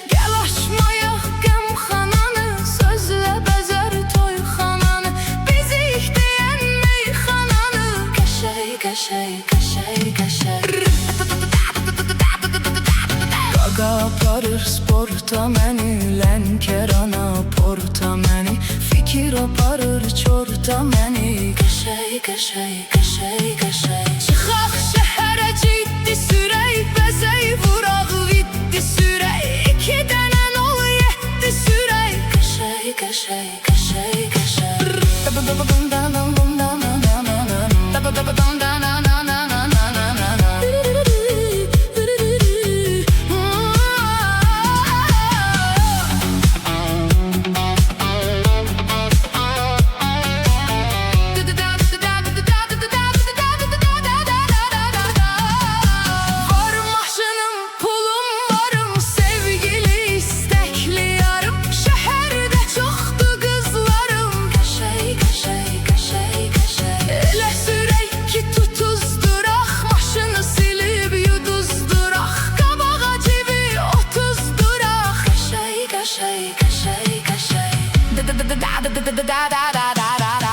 Gel açmaya qəmxananı, sözlə bəzər toyxananı, bizi ihtiyən meyxananı. Qəşəy Qaqa aparır sporta məni, Lənkərana porta məni, fikir aparır çorta məni. Qəşəy Çıxaq şəhərə ciddi sürək, bəzək vuraq viddi sürək, iki dənə nol yeddi sürək. Qəşəy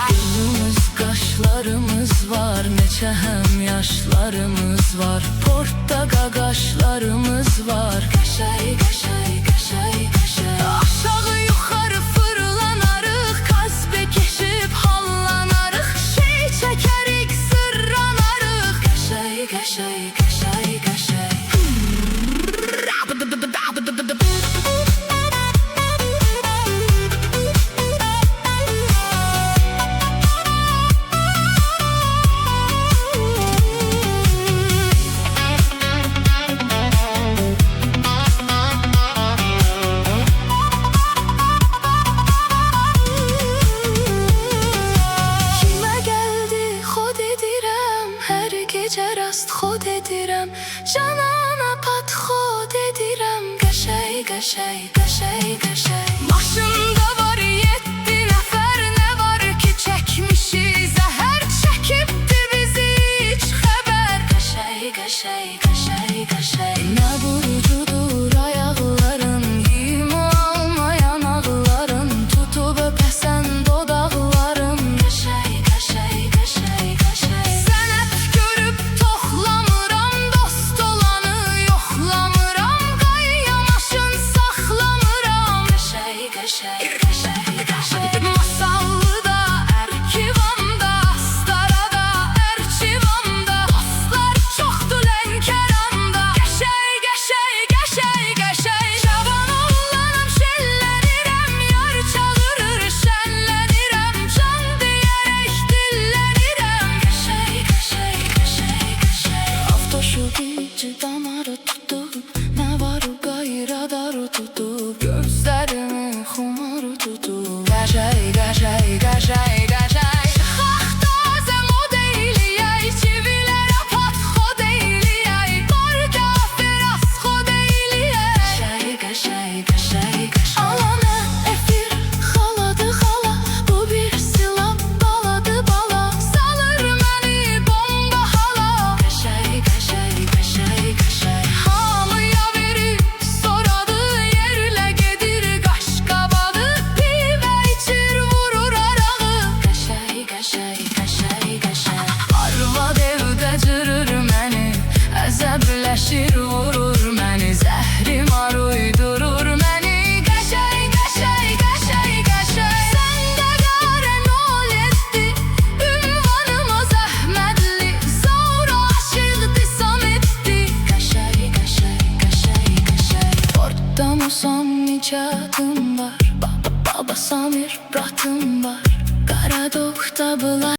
Gözümüz qaşlarımız var, neçə həm yaşlarımız var, portda qaqaşlarımız var. Qəşəy Aşağı yuxarı fırlanarıq, Kaspə keçib hallanarıq, şey çəkərik sırranarıq. Qəşəy gecə rast xod edirəm, canana pat xod edirəm. Qəşəy